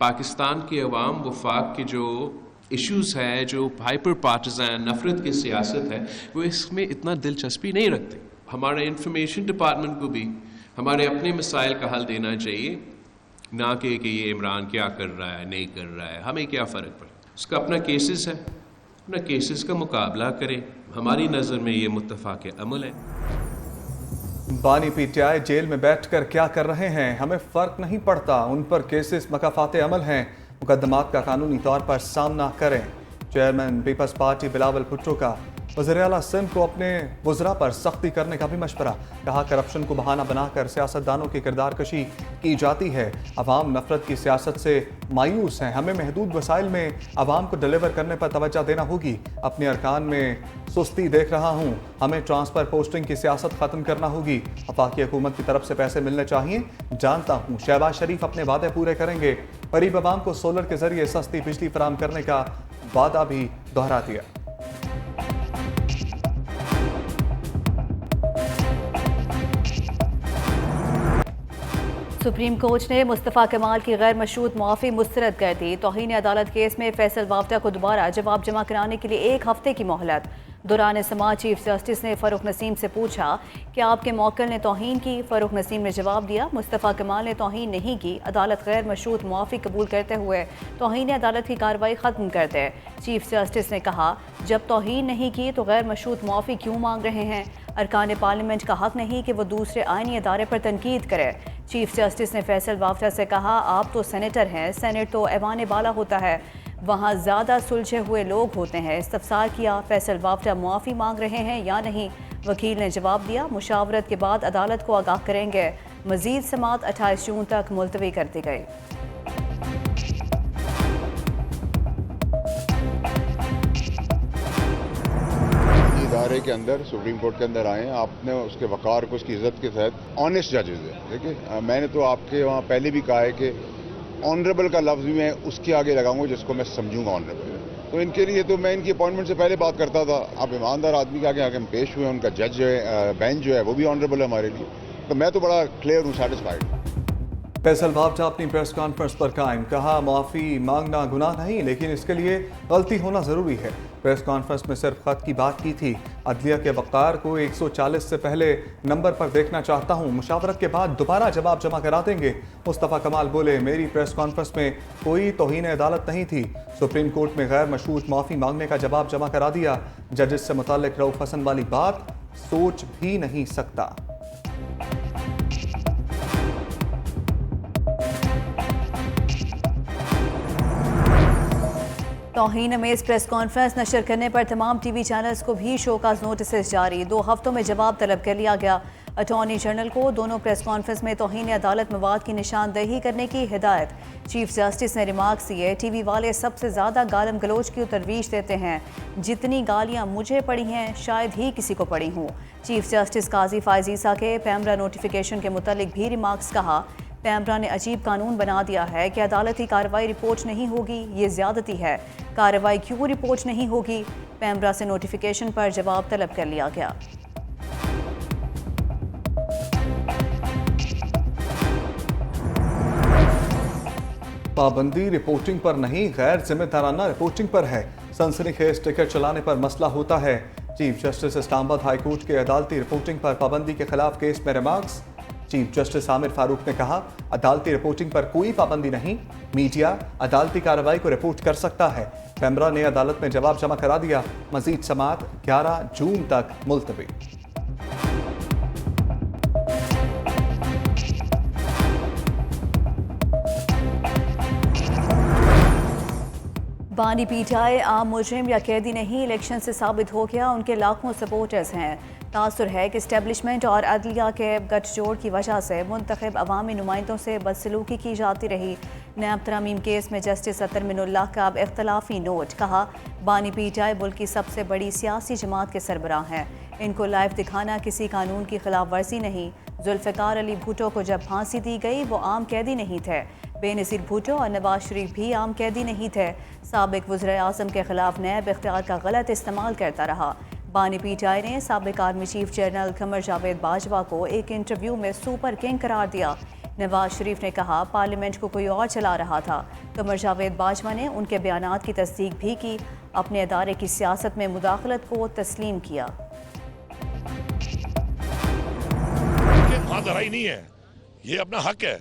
पाकिस्तान की अवाम वफाक के जो इश्यूज़ है, जो हाइपर पार्टिज़न नफ़रत की सियासत है, वो इसमें इतना दिलचस्पी नहीं रखते। हमारे इंफॉर्मेशन डिपार्टमेंट को भी हमारे अपने मसाइल का हल देना चाहिए, ना कि ये इमरान क्या कर रहा है, नहीं कर रहा है, हमें क्या फ़र्क पड़ता। उसका अपना केसेस है, अपना केसेस का मुकाबला करें। हमारी नज़र में ये मुत्तफ़ाक़ अमल है। बानी पीटीआई जेल में बैठकर क्या कर रहे हैं हमें फ़र्क नहीं पड़ता, उन पर केसेस मकाफात अमल हैं, मुकदमात का कानूनी तौर पर सामना करें। Chairman peoples party Bilawal Bhutto का वज़ीर आला सिंध को अपने वज़रा पर सख्ती करने का भी मशवरा। कहा करप्शन को बहाना बनाकर सियासतदानों की किरदार कशी की जाती है। अवाम नफरत की सियासत से मायूस हैं, हमें महदूद वसाइल में अवाम को डिलीवर करने पर तवज्जो देना होगी। अपने अरकान में सुस्ती देख रहा हूँ, हमें ट्रांसफ़र पोस्टिंग की सियासत ख़त्म करना होगी। वफाकी हुकूमत की तरफ से पैसे मिलने चाहिए, जानता हूँ शहबाज शरीफ अपने वादे पूरे करेंगे। गरीब अवाम को सोलर के जरिए सस्ती बिजली फराहम करने का वादा भी दोहरा दिया। सुप्रीम कोर्ट ने मुस्तफ़ा कमाल की गैर मशरूत मुआफ़ी मुस्तरद कर दी। तौहीन अदालत केस में फैसल वावटा को दोबारा जवाब जमा कराने के लिए 1 हफ्ते की मोहलत। दौरान समाअत चीफ जस्टिस ने फ़ारूक नसीम से पूछा कि आपके मौक्किल ने तौहीन की। फ़ारूक नसीम ने जवाब दिया, मुस्तफ़ा कमाल ने तौहीन नहीं की। अदालत गैर मशरूत मुआफ़ी कबूल करते हुए तौहीन अदालत की कार्रवाई ख़त्म कर दे। चीफ जस्टिस ने कहा, जब तौहीन नहीं की तो गैर मशरूत मुआफ़ी क्यों मांग रहे हैं? अरकान पार्लियामेंट का हक नहीं कि वो दूसरे आइनी अदारे पर तनकीद करे। चीफ जस्टिस ने फैसल वाफ्ता से कहा, आप तो सेनेटर हैं, सेनेट तो ऐवान बाला होता है, वहाँ ज़्यादा सुलझे हुए लोग होते हैं। इस्तफसार किया, फैसल वाफ्ता मुआफ़ी मांग रहे हैं या नहीं? वकील ने जवाब दिया, मुशावरत के बाद अदालत को आगाह करेंगे। मज़ीद समाअत 28 जून तक मुलतवी कर दी गई। इदारे के अंदर सुप्रीम कोर्ट के अंदर आए हैं, आपने उसके वकार को, उसकी इज्जत के तहत ऑनेस्ट जजेस हैं। देखिए, मैंने तो आपके वहाँ पहले भी कहा है कि ऑनरेबल का लफ्ज़ भी मैं उसके आगे लगाऊंगा जिसको मैं समझूंगा ऑनरेबल। तो इनके लिए तो मैं इनकी अपॉइंटमेंट से पहले बात करता था। आप ईमानदार आदमी के आगे हम पेश हुए, उनका जज जो है, बेंच जो है, वो भी ऑनरेबल है हमारे लिए। तो मैं तो बड़ा क्लियर हूँ, सेटिस्फाइड। फैसल वाफ्टा अपनी प्रेस कॉन्फ्रेंस पर कायम। कहा, मुआफ़ी मांगना गुनाह नहीं, लेकिन इसके लिए गलती होना ज़रूरी है। प्रेस कॉन्फ्रेंस में सिर्फ ख़त की बात की थी। अदलिया के वक़ार को 140 से पहले नंबर पर देखना चाहता हूँ, मुशावरत के बाद दोबारा जवाब जमा करा देंगे। मुस्तफ़ा कमाल बोले, मेरी प्रेस कॉन्फ्रेंस में कोई तौहीन अदालत नहीं थी। सुप्रीम कोर्ट में गैर मशरूत मुआफ़ी मांगने का जवाब जमा करा दिया। जजेस से मुताल्लिक़ रऊफ़ हसन वाली बात सोच भी नहीं सकता। तौहीन में इस प्रेस कॉन्फ्रेंस नशर करने पर तमाम टीवी चैनल्स को भी शोकाज नोटिस जारी। 2 हफ्तों में जवाब तलब कर लिया गया। अटॉर्नी जनरल को दोनों प्रेस कॉन्फ्रेंस में तौहीन अदालत मवाद की निशानदेही करने की हिदायत। चीफ जस्टिस ने रिमार्क्स दिए, टीवी वाले सबसे ज़्यादा गालम गलोच की तरवीज देते हैं। जितनी गालियाँ मुझे पड़ी हैं शायद ही किसी को पड़ी हूँ। चीफ जस्टिस काजी फायजीसा के पैमरा नोटिफिकेशन के मुतालिक भी रिमार्क्स। कहा, पैमरा ने अजीब कानून बना दिया है कि अदालती कार्रवाई रिपोर्ट नहीं होगी, ये ज़्यादती है। कार्रवाई क्यों रिपोर्ट नहीं होगी? पैमरा से नोटिफिकेशन पर जवाब तलब कर लिया गया। पाबंदी रिपोर्टिंग पर नहीं, गैर जिम्मेदाराना रिपोर्टिंग पर है। सनसनीखेज टिकट चलाने पर मसला होता है। Chief justice Islamabad high court के अदालती रिपोर्टिंग पर पाबंदी के खिलाफ केस में remarks. Chief justice Aamir Farooq ने कहा, अदालती रिपोर्टिंग पर कोई पाबंदी नहीं, मीडिया अदालती कार्रवाई को रिपोर्ट कर सकता है। पैमरा ने अदालत में जवाब जमा करा दिया। मजीद समाअत 11 जून तक मुलतवी। बानी पीटीआई आम मुजरिम या कैदी नहीं, इलेक्शन से साबित हो गया उनके लाखों सपोर्टर्स हैं। तासुर है कि इस्टेब्लिशमेंट और अदलिया के गठजोड़ की वजह से मुंतखब अवामी नुमाइंदों से बदसलूकी की जाती रही। नैब तरमीम केस में जस्टिस अतर मिनुल्लाह का अब इख्तलाफी नोट। कहा, बानी पीटीआई मुल्क की सबसे बड़ी सियासी जमात के सरबराह हैं, इनको लाइव दिखाना किसी कानून की खिलाफ वर्जी नहीं। जुल्फ़िकार अली भुट्टो को जब फांसी दी गई वो आम कैदी नहीं थे। बेनज़ीर भुट्टो और नवाज शरीफ भी आम कैदी नहीं थे। साबिक वज़ीर आज़म के खिलाफ नैब इख्तियार का गलत इस्तेमाल करता रहा। बानी पीटीआई ने साबिक army chief general Qamar Javed Bajwa को एक इंटरव्यू में सुपर किंग करार दिया। नवाज शरीफ ने कहा पार्लियामेंट को कोई और चला रहा था। कमर जावेद बाजवा ने उनके बयानात की तस्दीक भी की, अपने अदारे की सियासत में मुदाखलत को तस्लीम किया। महादराई नहीं है, ये अपना हक है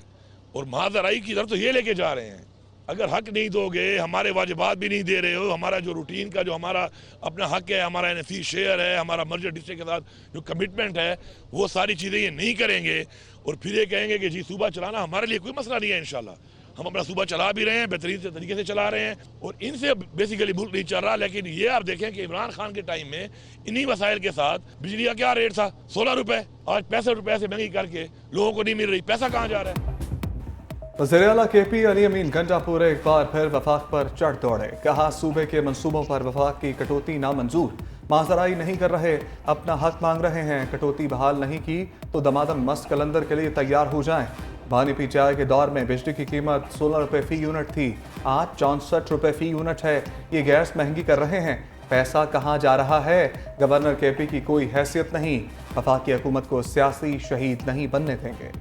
और महादराई की तरफ तो ये लेके जा रहे हैं। अगर हक नहीं दोगे, हमारे वाजिबात भी नहीं दे रहे हो, हमारा जो रूटीन का जो हमारा अपना हक है, हमारा एनएफसी शेयर है, हमारा मर्जर डिस्ट्रिक्ट के साथ जो कमिटमेंट है, वो सारी चीज़ें ये नहीं करेंगे और फिर ये कहेंगे कि जी सूबा चलाना हमारे लिए कोई मसला नहीं है। इंशाल्लाह हम अपना सूबा चला भी रहे हैं, बेहतरीन से तरीके से चला रहे हैं और इनसे बेसिकली मुल्क नहीं चल रहा। लेकिन ये आप देखें कि इमरान खान के टाइम में इन्हीं वसाइल के साथ बिजली का क्या रेट था, 16 रुपए, आज 65 रुपए से महंगी करके लोगों को नहीं मिल रही। पैसा कहाँ जा रहा है? वज़ीर आला KP अली अमीन गंडापुर एक बार फिर वफाक पर चढ़ दौड़े। कहा सूबे के मंसूबों पर वफाक की कटौती नामंजूर, माजराई नहीं कर रहे, अपना हक मांग रहे हैं। कटौती बहाल नहीं की तो दमादम मस्त कलंदर के लिए तैयार हो जाएं। बानी PTI के दौर में बिजली की कीमत 16 रुपये फ़ी यूनिट थी, आज 64 रुपये फ़ी यूनिट है। ये गैस महंगी कर रहे हैं, पैसा कहाँ जा रहा है? गवर्नर KP की कोई हैसियत नहीं, वफाकी हुकूमत को सियासी शहीद नहीं बनने देंगे।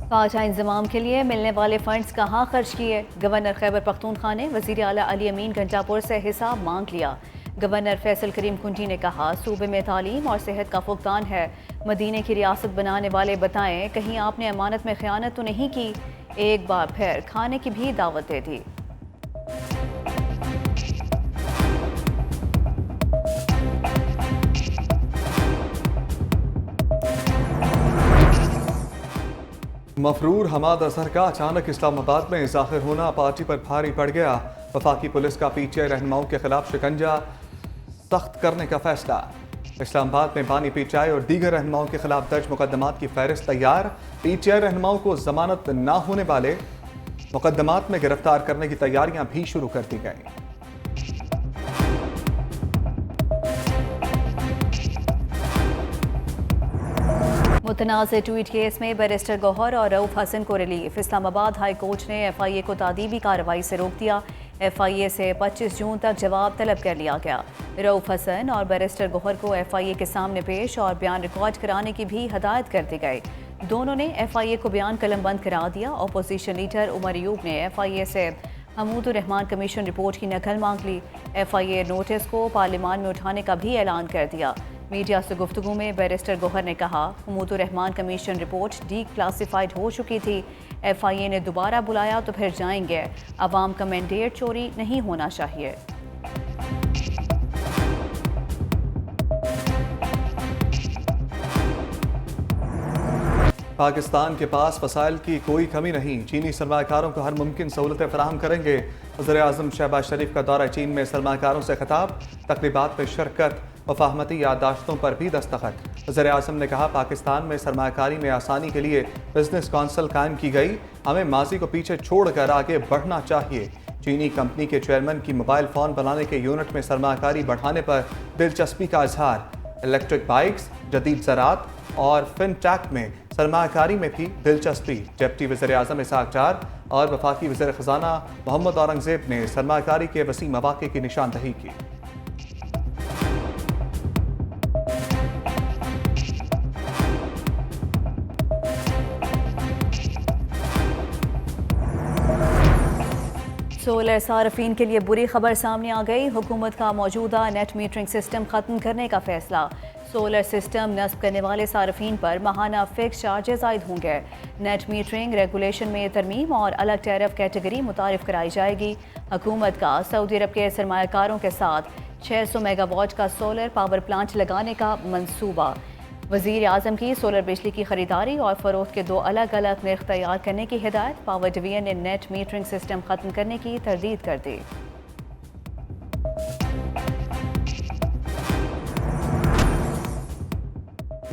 फाजा इंजमाम के लिए मिलने वाले फंड्स कहाँ खर्च किए? गवर्नर खैबर पख्तूनख्वा ने वज़ीर आला अली अमीन गंडापुर से हिसाब मांग लिया। गवर्नर फैसल करीम कुंटी ने कहा सूबे में तालीम और सेहत का फुकदान है, मदीने की रियासत बनाने वाले बताएं कहीं आपने अमानत में खयानत तो नहीं की? एक बार फिर खाने की भी दावत दे दी। मफरूर हमाद अजहर का अचानक इस्लामाबाद में ज़ाहिर होना पार्टी पर भारी पड़ गया। वफाकी पुलिस का PTI रहनुमाओं के खिलाफ शिकंजा सख्त करने का फैसला। इस्लामाबाद में बानी PTI और दीगर रहनुमाओं के खिलाफ दर्ज मुकदमात की फहरिस्त तैयार। PTI रहनुमाओं को जमानत न होने वाले मुकदमात में गिरफ्तार करने की तैयारियां भी शुरू कर दी गई। मुतनाज़ ट्वीट केस में बैरिस्टर गौहर और रऊफ हसन को रिलीफ। इस्लामाबाद हाई कोर्ट ने FIA को तादीबी कार्रवाई से रोक दिया। FIA से 25 जून तक जवाब तलब कर लिया गया। रऊफ हसन और बैरिस्टर गौहर को FIA के सामने पेश और बयान रिकॉर्ड कराने की भी हदायत कर दी गई। दोनों ने FIA को बयान कलमबंद करा दिया। अपोजिशन लीडर उमर अयूब ने FIA से महमूद उर रहमान कमीशन रिपोर्ट की नकल मांग ली। FIA नोटिस को पार्लियामान में उठाने का भी ऐलान कर दिया। मीडिया से गुफ्तगू में बैरिस्टर गौहर ने कहा महमूद उर रहमान कमीशन रिपोर्ट डीक्लासिफाइड हो चुकी थी, FIA ने दोबारा बुलाया तो फिर जाएंगे, अवाम का मैंडेट चोरी नहीं होना चाहिए। पाकिस्तान के पास वसाइल की कोई कमी नहीं, चीनी सरमाकारों को हर मुमकिन सहूलतें फराहम करेंगे। वज़ीर-ए-आज़म शहबाज शरीफ का दौरा चीन में सरमाकारों से खिताब, तकरीबात में शिरकत, वफाहमती याददाश्तों पर भी दस्तखत। वज़ीर-ए-आज़म ने कहा पाकिस्तान में सरमाकारी में आसानी के लिए बिजनेस कौंसिल कायम की गई, हमें माजी को पीछे छोड़कर आगे बढ़ना चाहिए। चीनी कंपनी के चेयरमैन की मोबाइल फ़ोन बनाने के यूनिट में सरमाकारी बढ़ाने पर दिलचस्पी का इजहार। इलेक्ट्रिक बाइक्स, जदीद ज़राअत और फिनटेक में सरमाकारी में भी दिलचस्पी। डिप्टी वज़ीर-ए-आज़म इसहाक डार और वफाकी वज़ीर ख़ज़ाना मोहम्मद औरंगज़ेब ने सरमाकारी के वसी मौक़े की निशानदही की। सोलर सार्फिन के लिए बुरी खबर सामने आ गई। हुकूमत का मौजूदा नेट मीटरिंग सिस्टम ख़त्म करने का फैसला। सोलर सिस्टम नस्ब करने वाले सार्फिन पर माहाना फिक्स चार्जेस आयद होंगे। नेट मीटरिंग रेगुलेशन में तरमीम और अलग टैरिफ कैटेगरी मुतारिफ कराई जाएगी। हुकूमत का सऊदी अरब के सरमायाकारों के साथ 600 मेगावाट का सोलर पावर प्लांट लगाने का मंसूबा। वज़ीर आज़म की सोलर बिजली की खरीदारी और फरोख्त के 2 अलग अलग निर्ख तैयार करने की हिदायत। पावर डिवीजन ने नेट मीटरिंग सिस्टम ख़त्म करने की तरदीद कर दी।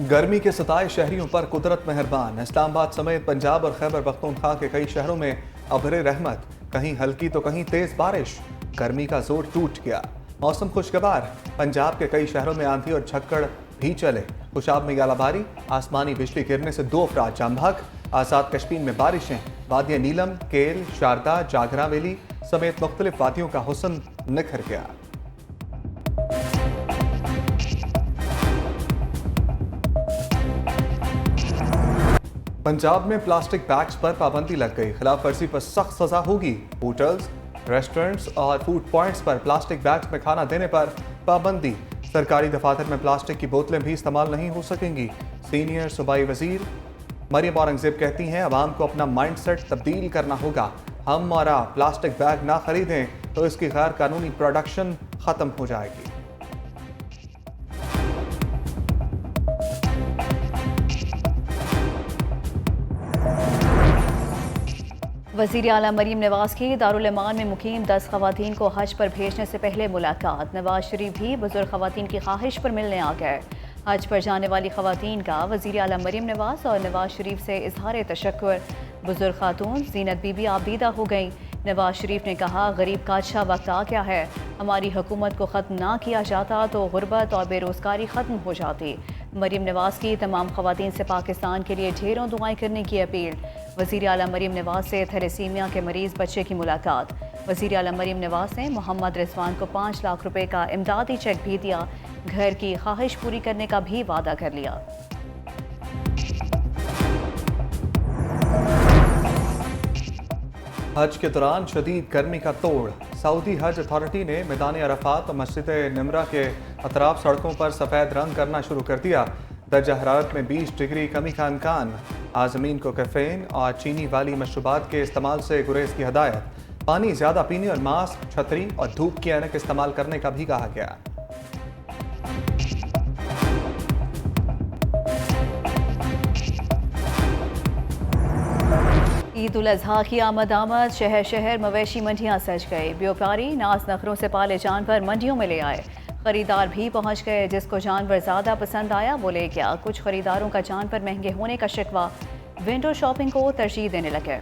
गर्मी के सताए शहरियों पर कुदरत मेहरबान। इस्लामाबाद समेत पंजाब और खैबर पख्तूनख्वा के कई शहरों में अबरे रहमत, कहीं हल्की तो कहीं तेज बारिश। गर्मी का जोर टूट गया, मौसम खुशगवार। पंजाब के कई शहरों में आंधी और झक्कड़ भी चले। खुशाब में गालाबारी, आसमानी बिजली गिरने से 2 अफराद जाम बहक। आज़ाद कश्मीर में बारिशें, वादियाँ नीलम, केल, शारदा, जागरा वैली समेत मुख्तलिफ वादियों का हुस्न निखर गया। पंजाब में प्लास्टिक बैग्स पर पाबंदी लग गई। खिलाफ वर्जी पर सख्त सजा होगी। होटल्स, रेस्टोरेंट्स और फूड पॉइंट्स पर प्लास्टिक बैग्स में खाना देने पर पाबंदी। सरकारी दफातर में प्लास्टिक की बोतलें भी इस्तेमाल नहीं हो सकेंगी। सीनियर सूबाई वजीर मरियम औरंगजेब कहती हैं, अवाम को अपना माइंडसेट तब्दील करना होगा। हमारा प्लास्टिक बैग ना खरीदें तो इसकी गैर कानूनी प्रोडक्शन खत्म हो जाएगी। वज़ीर आला मरीम नवाज की दारुल अमान में मुकीम 10 खवातीन को हज पर भेजने से पहले मुलाकात। नवाज शरीफ भी बुजुर्ग खवातीन की ख्वाहिश पर मिलने आ गए। हज पर जाने वाली खवातीन का वज़ीर आला मरीम नवाज और नवाज शरीफ से इजहार तशक्कुर। बुजुर्ग खातून ज़ीनत बीबी आबीदा हो गई। नवाज शरीफ ने कहा, गरीब का अच्छा वक्त आ गया है। हमारी हुकूमत को ख़त्म ना किया जाता तो गुर्बत और बेरोज़गारी ख़त्म हो जाती। मरीम नवाज की तमाम खवातीन से पाकिस्तान के लिए ढेरों दुआएं करने की अपील। वज़ीर आला मरीम नवाज से थैलेसीमिया के मरीज़ बच्चे की मुलाकात। वज़ीर आला मरीम नवाज ने मोहम्मद रिजवान को 5 लाख रुपए का इमदादी चेक भी दिया। घर की ख्वाहिश पूरी करने का भी वादा कर लिया। हज के दौरान शदीद गर्मी का तोड़। सऊदी हज अथॉरिटी ने मैदान अरफात और मस्जिद निमरा के अतराफ सड़कों पर सफ़ेद रंग करना शुरू कर दिया। दर्जा हरारत में 20 डिग्री कमी का इम्कान। आज़मीन को कैफीन और चीनी वाली मशरूबात के इस्तेमाल से गुरेज की हदायत। पानी ज़्यादा पीने और मास्क, छतरी और धूप की ऐनक इस्तेमाल करने का भी कहा गया। ईद उल अजहा की आमद शहर शहर मवेशी मंडियां सज गए। व्यापारी नाज नखरों से पाले जानवर मंडियों में ले आए। खरीदार भी पहुंच गए। जिसको जानवर ज़्यादा पसंद आया वो ले गया। कुछ खरीदारों का जानवर महंगे होने का शिकवा। विंडो शॉपिंग को तरजीह देने लगे।